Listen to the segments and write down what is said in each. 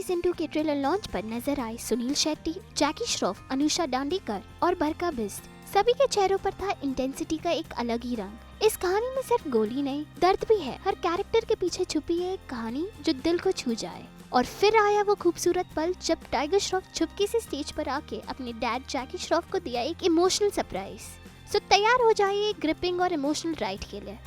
Season 2 के trailer launch पर नजर आए सुनील शेट्टी, जैकी श्रॉफ, अनुषा डांडेकर और बरका बिस्ट। सभी के चेहरों पर था इंटेंसिटी का एक अलग ही रंग। इस कहानी में सिर्फ गोली नहीं, दर्द भी है। हर कैरेक्टर के पीछे छुपी है एक कहानी जो दिल को छू जाए। और फिर आया वो खूबसूरत पल जब टाइगर श्रॉफ चुपके से स्टेज पर आके अपने डैड जैकी श्रॉफ को दिया एक इमोशनल सरप्राइज। सो तैयार हो जाइए ग्रिपिंग और इमोशनल राइड के लिए।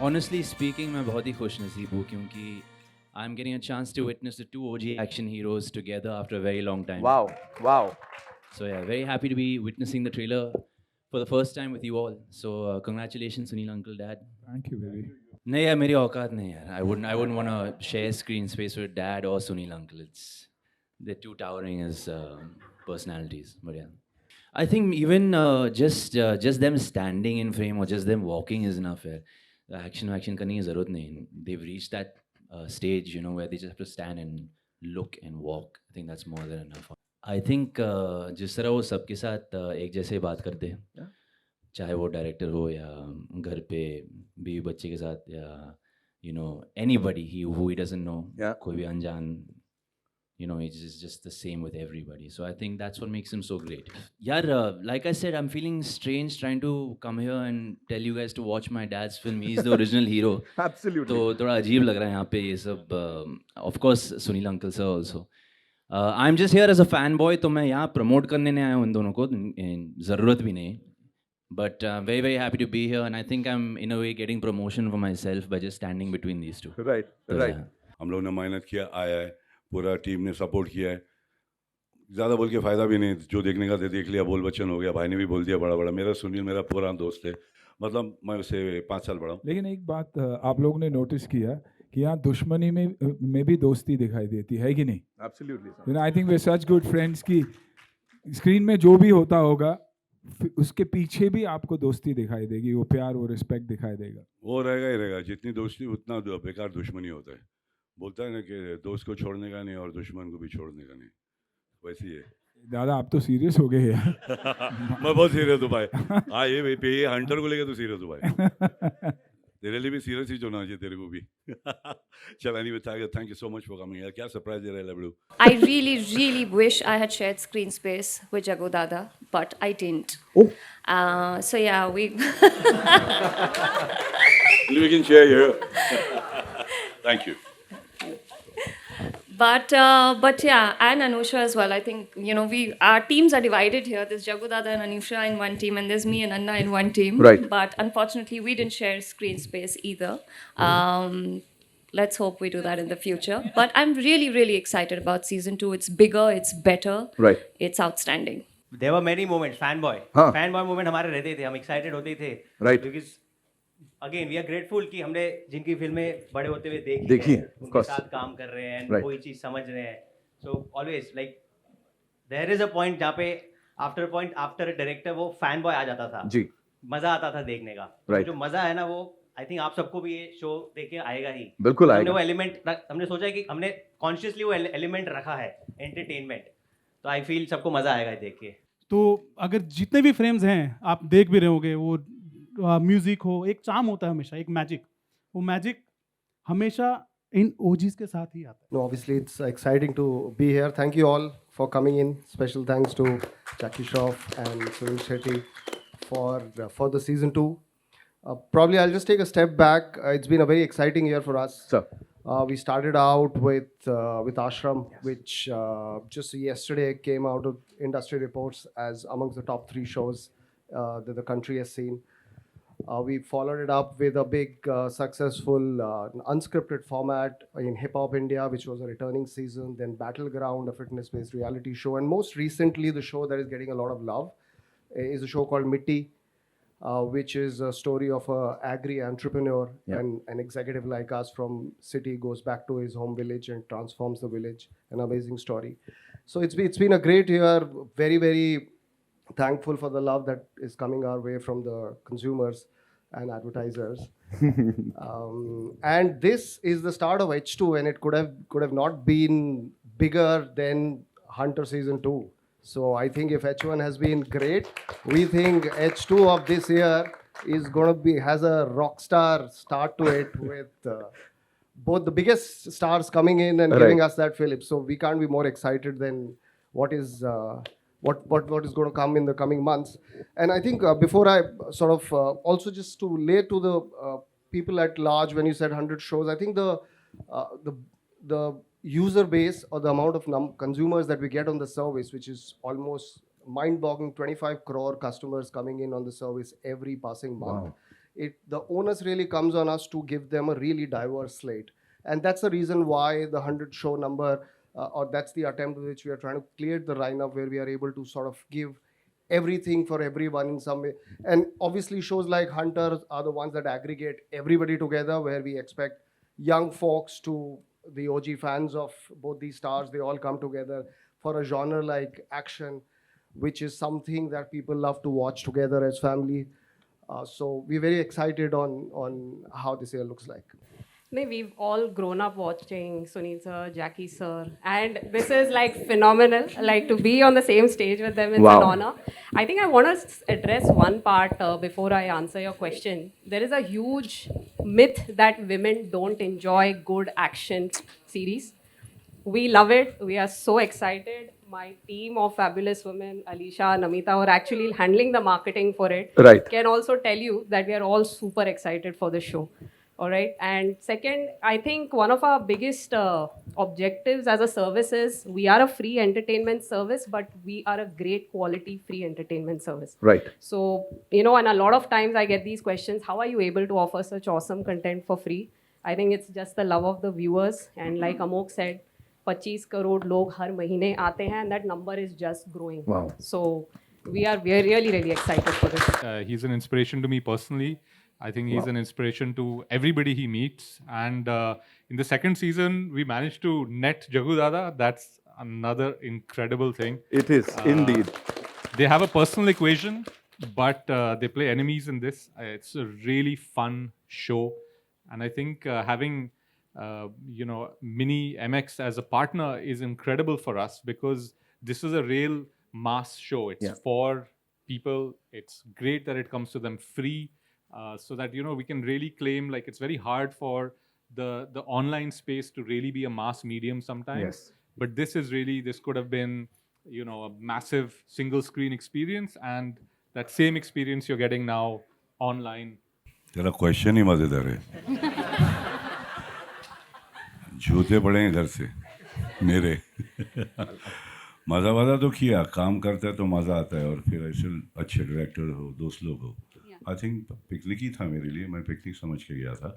Honestly speaking, मैं बहुत ही खुशनसीब हूँ क्योंकि I'm getting a chance to witness the two OG action heroes together after a very long time. Wow. So yeah, very happy to be witnessing the trailer for the first time with you all. So congratulations, Sunil Uncle Dad. Thank you, baby. नहीं यार मेरी औकात नहीं यार. I wouldn't want to share screen space with Dad or Sunil Uncle. They're too towering as personalities. But yeah, I think even just them standing in frame or just them walking is enough. Action करने की ज़रूरत नहीं. They've reached that stage, you know, where they just have to stand and look and walk. I think that's more than enough. I think जिस तरह वो सबके साथ एक जैसे बात करते हैं, चाहे वो डायरेक्टर हो या घर पे बीवी बच्चे के साथ या you know anybody who he doesn't know, कोई भी अनजान, you know, it's just the same with everybody. So I think that's what makes him so great. Yeah, like I said, I'm feeling strange trying to come here and tell you guys to watch my dad's film. He's the original hero. Absolutely. तो थोड़ा अजीब लग रहा है यहाँ पे ये सब. Of course, Sunil Uncle sir also. I'm just here as a fanboy. तो मैं यहाँ promote करने नहीं आया हूँ इन दोनों को. ज़रूरत भी नहीं. But very very happy to be here, and I think I'm in a way getting promotion for myself by just standing between these two. Right. Yeah. हम लोग ने मेहनत किया, आया है, पूरा टीम ने सपोर्ट किया है. ज़्यादा बोल के फ़ायदा भी नहीं, जो देखने का देख लिया. बोल बच्चन हो गया, भाई ने भी बोल दिया बड़ा. मेरा सुनील मेरा पूरा दोस्त है, मतलब मैं उससे 5 साल बड़ा हूँ. लेकिन एक बात आप लोगों ने नोटिस किया कि यहाँ दुश्मनी में भी दोस्ती दिखाई देती है कि नहीं? Absolutely. You know, I think we are such good friends कि स्क्रीन में जो भी होता होगा उसके पीछे भी आपको दोस्ती दिखाई देगी, वो प्यार, वो रिस्पेक्ट दिखाई देगा. वो रहेगा ही रहेगा. जितनी दोस्ती उतना बेकार दुश्मनी होता है. बोलता है ना कि दोस्त को छोड़ने का नहीं और दुश्मन को भी छोड़ने का नहीं. वैसे ही है. दादा आप तो सीरियस हो गए यार. मैं बहुत सीरियस हूँ भाई. हाँ, ये हंटर को लेकर तो सीरियस हूँ भाई. तेरे लिए भी सीरियस ही होना चाहिए, तेरे को भी. चल, anyway, thank you so much for coming. यार क्या सरप्राइज दे रहा है लबड़ू. I really wish I had shared screen space with Jago Dada, but I didn't. So yeah, we. We can share here. Thank you. But yeah, and Anusha as well. I think, you know, our teams are divided here. There's Jago Dada and Anusha in one team, and there's me and Anna in one team. Right. But unfortunately, we didn't share screen space either. Let's hope we do that in the future. But I'm really excited about season 2. It's bigger, it's better. Right. It's outstanding. There were many moments, fanboy. हाँ. Fanboy moment हमारे रहते थे, हम excited होते थे. Right. Because again, we are grateful कि हमने जिनकी फिल्में बड़े होते हुए देखी हैं, of उनके course. साथ काम कर रहे हैं, Right. कोई चीज़ समझ रहे हैं. So always like there is a point जहाँ पे after a director वो fanboy आ जाता था. जी. मजा आता था देखने का. Right. जो मजा है ना वो I think आप सबको भी ये शो देख के आएगा ही. बिल्कुल हमने आएगा. वो एलिमेंट हमने सोचा है कि हमने कॉन्शियसली वो एलिमेंट रखा है, एंटरटेनमेंट. तो आई फील सबको मजा आएगा देख के. तो अगर जितने भी फ्रेम्स हैं आप देख भी रहे होंगे, वो म्यूजिक हो, एक चार्म होता है हमेशा, एक मैजिक. वो मैजिक हमेशा इन ओजीज के साथ ही आता है. No, obviously it's exciting to be here. Thank you all for coming in. Special thanks to Jackie Shroff and Sunil Shetty for the season 2. Probably I'll just take a step back. It's been a very exciting year for us. Sir. We started out with Ashram, which just yesterday came out of industry reports as amongst the top 3 shows that the country has seen. We followed it up with a big successful unscripted format in Hip Hop India, which was a returning season, then Battleground, a fitness-based reality show, and most recently the show that is getting a lot of love is a show called Mitti, which is a story of a agri-entrepreneur and an executive like us from city goes back to his home village and transforms the village. An amazing story. So it's been a great year, very thankful for the love that is coming our way from the consumers and advertisers. And this is the start of H2, and it could have not been bigger than Hunter season 2. So I think if H1 has been great, we think H2 of this year is going to has a rock star start to it with both the biggest stars coming in and giving us that fillip. So we can't be more excited than what is what is going to come in the coming months. And I think before I sort of also just to lay to the people at large, when you said 100 shows, I think the user base or the amount of consumers that we get on the service, which is almost mind-boggling, 25 crore customers coming in on the service every passing month. Wow. The onus really comes on us to give them a really diverse slate. And that's the reason why the 100 show number, or that's the attempt with which we are trying to clear the lineup, where we are able to sort of give everything for everyone in some way. And obviously shows like Hunter are the ones that aggregate everybody together, where we expect young folks to the OG fans of both these stars, they all come together for a genre like action, which is something that people love to watch together as family. So we're very excited on how this year looks like. No, we've all grown up watching Sunil sir, Jackie sir, and this is like phenomenal. Like to be on the same stage with them, it's Wow. an honor. I think I want to address one part before I answer your question. There is a huge myth that women don't enjoy good action series. We love it. We are so excited. My team of fabulous women, Alisha, Namita, were actually handling the marketing for it. Right. Can also tell you that we are all super excited for the show. All right. And second, I think one of our biggest objectives as a service is we are a free entertainment service, but we are a great quality free entertainment service. Right. So, you know, and a lot of times I get these questions, how are you able to offer such awesome content for free? I think it's just the love of the viewers. And like Amok said, 25 crore log har mahine aate hain, and that number is just growing. Wow. So we are really, really excited for this. He's an inspiration to me personally. I think he's an inspiration to everybody he meets. And in the second season, we managed to net Jagu Dada. That's another incredible thing. It is indeed. They have a personal equation, but they play enemies in this. It's a really fun show. And I think having Mini MX as a partner is incredible for us, because this is a real mass show. It's for people. It's great that it comes to them free, so that we can really claim, like, it's very hard for the online space to really be a mass medium sometimes. Yes. But this could have been a massive single screen experience, and that same experience you're getting now online. तेरा question ही मजेदार है. जूते पड़े हैं घर से मेरे. मज़ा तो किया, काम करता है तो मज़ा आता है, और फिर ऐसे अच्छे डायरेक्टर हो, दोस्त लोग हो. आई थिंक पिकनिक ही था मेरे लिए, मैं पिकनिक समझ के गया था.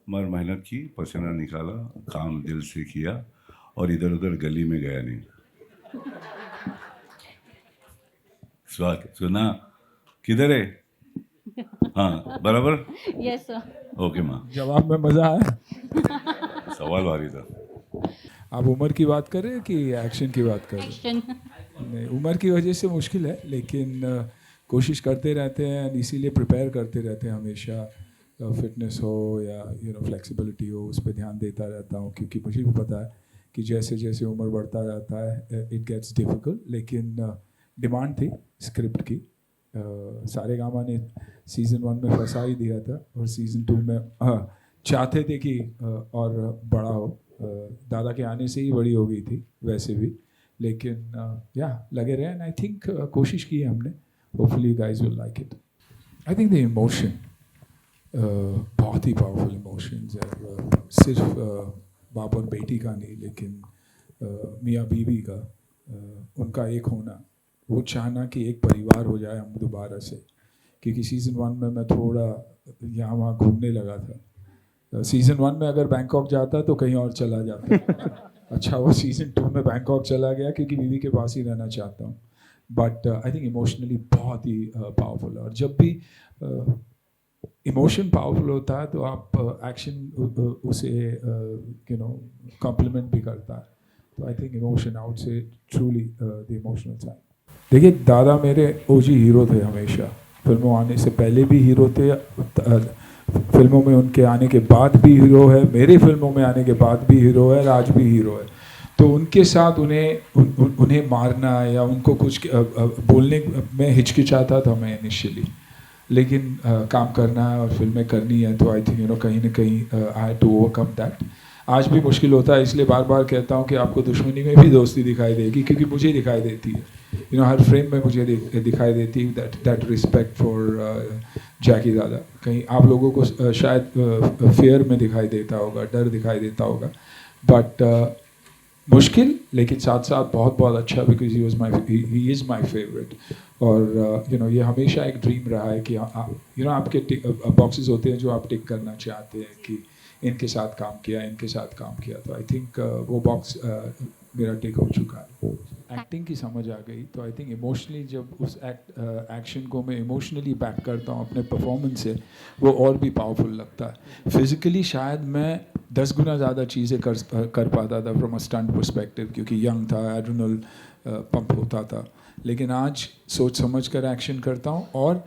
मगर मेहनत की, पसीना निकाला, काम दिल से किया, और इधर उधर गली में गया नहीं. स्वाद सुना किधर है? हाँ बराबर. Yes sir. ओके माँ. जवाब में मज़ा आया. सवाल भारी था. आप उम्र की बात कर रहे हैं कि एक्शन की बात कर रहे हैं? एक्शन. नहीं, उम्र की वजह से मुश्किल है, लेकिन कोशिश करते रहते हैं, इसीलिए प्रिपेयर करते रहते हैं हमेशा. फिटनेस हो या फ्लेक्सिबिलिटी हो, उस पर ध्यान देता रहता हूँ, क्योंकि मुझे भी पता है कि जैसे जैसे उम्र बढ़ता जाता है इट गेट्स डिफ़िकल्ट. लेकिन डिमांड थी स्क्रिप्ट की. सारेगामा ने सीज़न 1 में फंसा ही दिया था, और सीज़न 2 में चाहते थे कि और बड़ा हो. दादा के आने से ही बड़ी हो गई थी वैसे भी, लेकिन लगे रहे. एंड आई थिंक कोशिश की है हमने. Hopefully you guys will like it. I think the emotion बहुत ही पावरफुल इमोशंस है. सिर्फ बाप और बेटी का नहीं, लेकिन मियाँ बीवी का, उनका एक होना, वो चाहना कि एक परिवार हो जाए हम दोबारा से. क्योंकि सीज़न 1 में मैं थोड़ा यहाँ वहाँ घूमने लगा था. सीज़न 1 में अगर बैंकॉक जाता तो कहीं और चला जाता. अच्छा वो सीज़न 2 में बैंकॉक चला गया, क्योंकि बीवी के पास ही रहना चाहता हूँ. बट आई थिंक इमोशनली बहुत ही पावरफुल है. और जब भी इमोशन पावरफुल होता है तो आप एक्शन उसे कॉम्प्लीमेंट भी करता है. तो आई थिंक इमोशन आउट से ट्रूली द इमोशनल साइड. देखिए दादा मेरे ओजी हीरो थे हमेशा, फिल्मों आने से पहले भी हीरो थे, फिल्मों में उनके आने के बाद भी हीरो है, मेरी फिल्मों में आने के बाद भी हीरो है, और आज भी हीरो है। तो उनके साथ उन्हें मारना या उनको कुछ बोलने में हिचकिचाता था मैं इनिशियली, लेकिन काम करना है और फिल्में करनी है, तो आई थिंक कहीं ना कहीं I had to overcome that. आज भी मुश्किल होता है, इसलिए बार बार कहता हूँ कि आपको दुश्मनी में भी दोस्ती दिखाई देगी, क्योंकि मुझे दिखाई देती है, हर फ्रेम में मुझे दिखाई देती है दैट रिस्पेक्ट फॉर जैकी दादा। कहीं आप लोगों को शायद फियर में दिखाई देता होगा, डर दिखाई देता होगा, बट मुश्किल लेकिन साथ साथ बहुत बहुत अच्छा, because he is my favourite. और ये हमेशा एक ड्रीम रहा है कि आपके बॉक्सेस होते हैं जो आप टिक करना चाहते हैं कि इनके साथ काम किया, इनके साथ काम किया, तो आई थिंक वो बॉक्स मेरा टिक हो चुका है। एक्टिंग की समझ आ गई, तो आई थिंक इमोशनली जब उस एक्शन को मैं इमोशनली बैक करता हूँ अपने परफॉर्मेंस से, वो और भी पावरफुल लगता है। फिज़िकली शायद मैं 10 गुना ज़्यादा चीज़ें कर पाता था फ्रॉम अ स्टंट पर्सपेक्टिव, क्योंकि यंग था, एड्रेनल पंप होता था, लेकिन आज सोच समझ कर एक्शन करता हूँ, और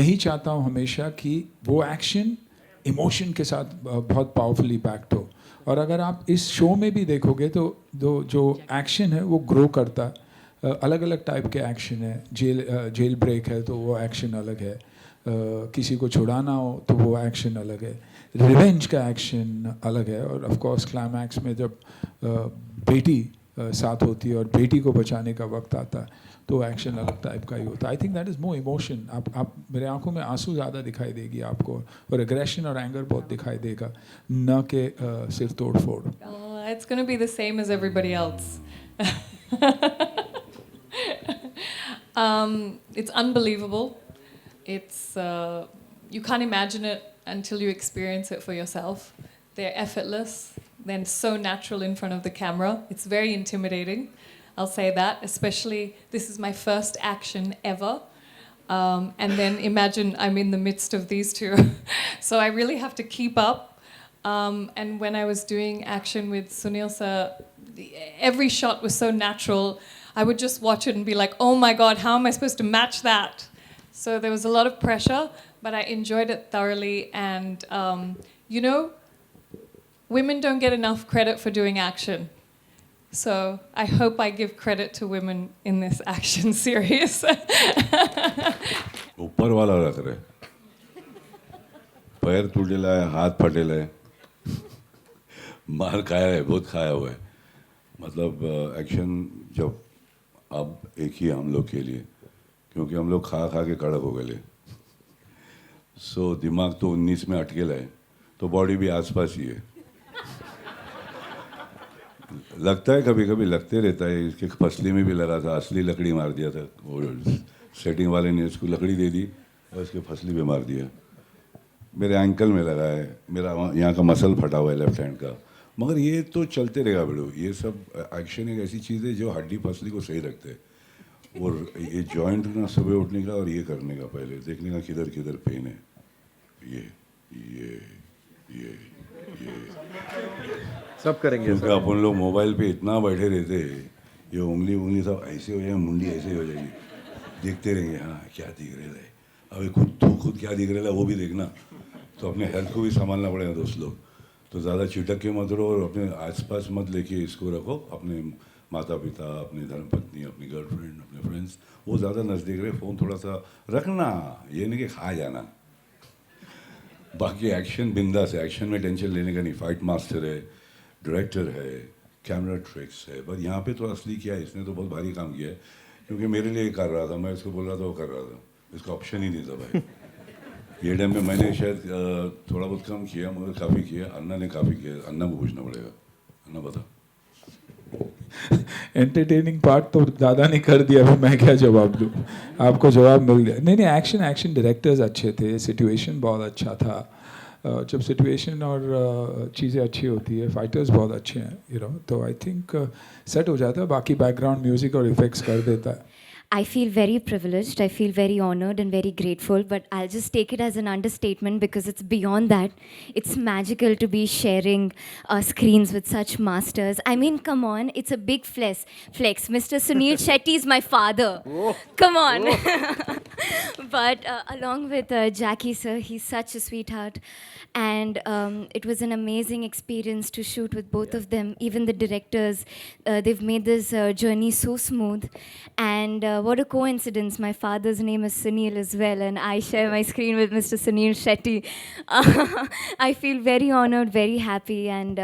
यही चाहता हूँ हमेशा कि वो एक्शन इमोशन के साथ बहुत पावरफुली बैक्ड हो। और अगर आप इस शो में भी देखोगे तो जो एक्शन है वो ग्रो करता है, अलग अलग टाइप के एक्शन है, जेल ब्रेक है तो वो एक्शन अलग है, किसी को छुड़ाना हो तो वो एक्शन अलग है, रिवेंज का एक्शन अलग है, और ऑफ कोर्स क्लाइमैक्स में जब बेटी साथ होती है और बेटी को बचाने का वक्त आता है तो एक्शन अलग टाइप का ही होता है। I think that is more emotion. आप मेरे आंखों में आंसू ज़्यादा दिखाई देगी आपको, और एग्रेशन और एंगर बहुत दिखाई देगा, न के सिर तोड़ फोड़। It's going to be the same as everybody else. It's unbelievable. It's you can't imagine it until you experience it for yourself. They're effortless. They're so natural in front of the camera. It's very intimidating. I'll say that, especially this is my first action ever. And then imagine I'm in the midst of these two. So I really have to keep up. And when I was doing action with Sunil sir, every shot was so natural. I would just watch it and be like, oh my God, how am I supposed to match that? So there was a lot of pressure, but I enjoyed it thoroughly. And, women don't get enough credit for doing action. So I hope I give credit to women in this action series. ऊपर वाला रख रहे, पैर टूटेला है, हाथ फटेला है, मार खाया है, बहुत खाया हुआ है। मतलब एक्शन जब अब एक ही हम लोग के लिए, क्योंकि हम लोग खा खा के कड़क हो गए। सो दिमाग तो 19 में अटकेला है, तो बॉडी भी आसपास ही है। लगता है कभी कभी लगते रहता है, इसके फसली में भी लगा था, असली लकड़ी मार दिया था, वो सेटिंग वाले ने इसको लकड़ी दे दी और इसके फसली भी मार दिया। मेरे एंकल में लगा है, मेरा यहाँ का मसल फटा हुआ है लेफ्ट हैंड का, मगर ये तो चलते रहेगा बेड़ो। ये सब एक्शन एक ऐसी चीज़ है जो हड्डी फसली को सही रखते हैं, और ये जॉइंट ना सुबह उठने का और ये करने का, पहले देखने का किधर किधर पेन है, ये सब करेंगे। क्योंकि अपन लोग मोबाइल पे इतना बैठे रहते हैं, ये उंगली सब ऐसे हो जाएगी, मुंडी ऐसे हो जाएगी, देखते रहेंगे हाँ क्या दिख रहा है, अभी खुद क्या दिख रहा है वो भी देखना। तो अपने हेल्थ को भी संभालना पड़ेगा दोस्त लोग। तो ज़्यादा चिटक के मत रहो, और अपने आसपास मत लेके इसको रखो, अपने माता पिता, अपनी धर्मपत्नी, अपनी गर्लफ्रेंड, अपने फ्रेंड्स, वो ज़्यादा नज़दीक रहे, फ़ोन थोड़ा सा रखना, ये नहीं कि खा जाना। बाकी एक्शन बिंदास है, एक्शन में टेंशन लेने का नहीं। फाइट मास्टर है, डायरेक्टर है, कैमरा ट्रिक्स है, पर यहाँ पे तो असली क्या है, इसने तो बहुत भारी काम किया है, क्योंकि मेरे लिए कर रहा था, मैं इसको बोल रहा था वो कर रहा था, इसका ऑप्शन ही नहीं था भाई। ये टाइम में मैंने शायद थोड़ा बहुत कम किया, मगर काफ़ी किया, अन्ना ने काफ़ी किया। अन्ना को पूछना पड़ेगा, अन्ना बता। एंटरटेनिंग पार्ट तो दादा ने कर दिया, अभी मैं क्या जवाब दूँ, आपको जवाब मिल गया। नहीं, एक्शन डायरेक्टर्स अच्छे थे, सिचुएशन बहुत अच्छा था। जब सिचुएशन और चीज़ें अच्छी होती है, फाइटर्स बहुत अच्छे हैं, तो आई थिंक सेट हो जाता है, बाकी बैकग्राउंड म्यूज़िक और इफेक्ट्स कर देता है। I feel very privileged, I feel very honored and very grateful, but I'll just take it as an understatement because it's beyond that. It's magical to be sharing screens with such masters. I mean, come on, it's a big flex. Mr. Sunil Shetty is my father. Come on. But along with Jackie sir, he's such a sweetheart. And it was an amazing experience to shoot with both of them. Even the directors, they've made this journey so smooth. And what a coincidence, my father's name is Sunil as well, and I share my screen with Mr. Sunil Shetty. I feel very honored, very happy, and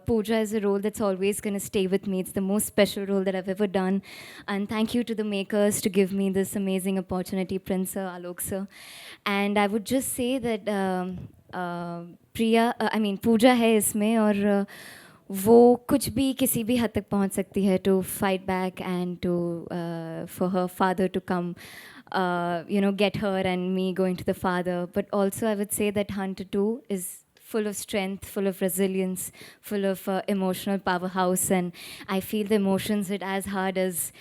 Pooja is a role that's always going to stay with me. It's the most special role that I've ever done. And thank you to the makers to give me this amazing opportunity, Prince sir, Alok sir. And I would just say that Pooja है इसमें और वो कुछ भी किसी भी हद तक पहुंच सकती है to fight back and to for her father to come, get her and me going to the father. But also I would say that Hunter 2 is full of strength, full of resilience, full of emotional powerhouse, and I feel the emotions hit as hard as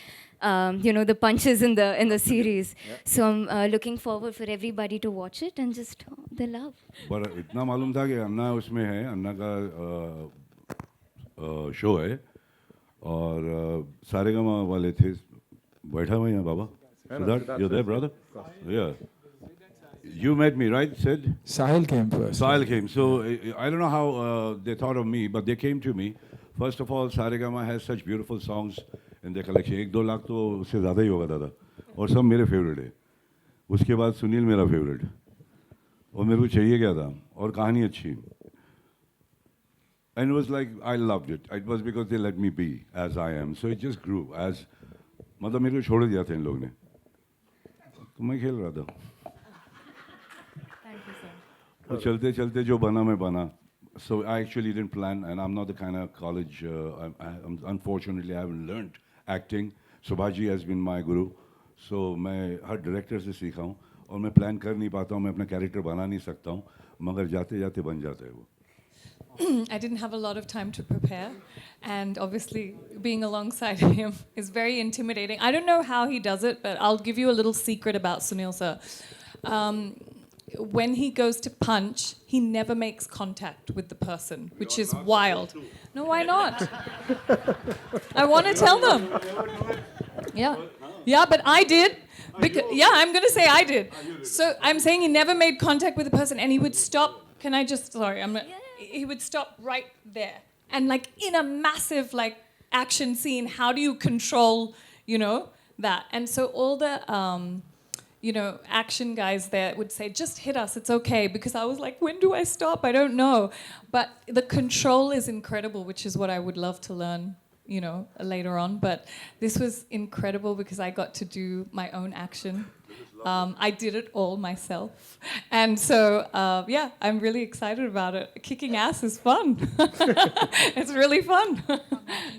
the punches in the series. So I'm looking forward for everybody to watch it and just the love. पर इतना मालूम था कि अन्ना उसमें है, अन्ना का show है और सारेगामा वाले थे. बैठा हुआ यहाँ बाबा. Siddharth, you're there, brother? Yeah. You met me, right, Sid? Sahil came first. Sahil came. So I don't know how they thought of me, but they came to me. First of all, Saregama has such beautiful songs in their collection. 1-2 lakh तो उससे ज़्यादा ही होगा दादा. और सब मेरे favourite है. उसके बाद सुनील मेरा फेवरेट. और मेरे को चाहिए क्या था? और कहानी अच्छी. And it was like I loved it. It was because they let me be as I am. So it just grew as. मतलब मेरे को छोड़ दिया था इन लोग ने. तो मैं खेल रहा था. और चलते चलते जो बना मैं बना. So I actually didn't plan, and I'm not the kind of college. Unfortunately, I haven't learned acting. Subhaji has been my guru. So मैं हर director से सीखा हूँ और मैं plan कर नहीं पाता हूँ, मैं अपना character बना नहीं सकता हूँ, मगर जाते जाते बन जाता है वो. I didn't have a lot of time to prepare, and obviously being alongside him is very intimidating. I don't know how he does it, but I'll give you a little secret about Sunil sir. When he goes to punch, he never makes contact with the person, which is wild. No, why not? I want to tell them. Yeah, but I did. I'm going to say I did. So I'm saying he never made contact with the person, and he would stop. Can I just, sorry, he would stop right there. And like in a massive like action scene, how do you control, that? And so all the, action guys there would say, just hit us, it's okay. Because I was like, when do I stop? I don't know. But the control is incredible, which is what I would love to learn, later on. But this was incredible because I got to do my own action. I did it all myself. And so, I'm really excited about it. Kicking ass is fun. It's really fun.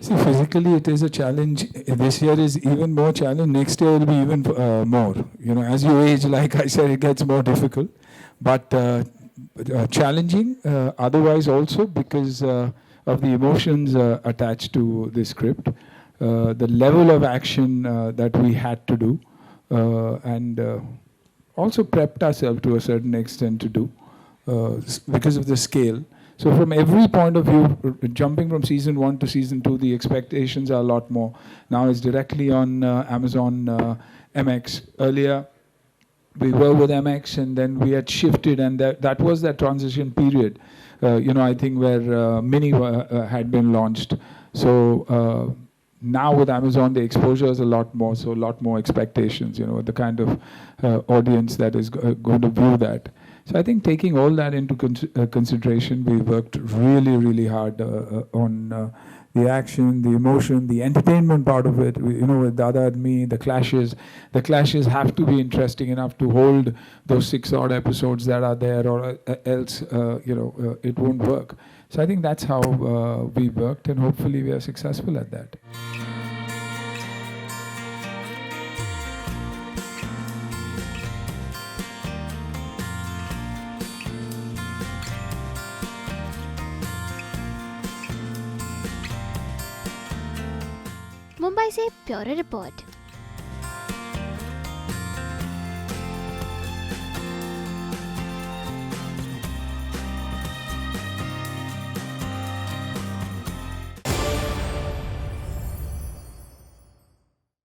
See, physically it is a challenge. This year is even more challenge. Next year will be even more. As you age, like I said, it gets more difficult. But challenging otherwise also because of the emotions attached to this script. The level of action that we had to do. And also prepped ourselves to a certain extent to do because of the scale. So from every point of view, jumping from season 1 to season 2, the expectations are a lot more. Now it's directly on Amazon MX. Earlier, we were with MX and then we had shifted, and that was that transition period, I think where Mini had been launched. So now with Amazon, the exposure is a lot more, so a lot more expectations, the kind of audience that is going to view that. So I think taking all that into consideration, we worked really, really hard on the action, the emotion, the entertainment part of it. With Dada and me, the clashes have to be interesting enough to hold those 6 odd episodes that are there, or else, it won't work. So I think that's how we worked, and hopefully we are successful at that. Mumbai से bureau report.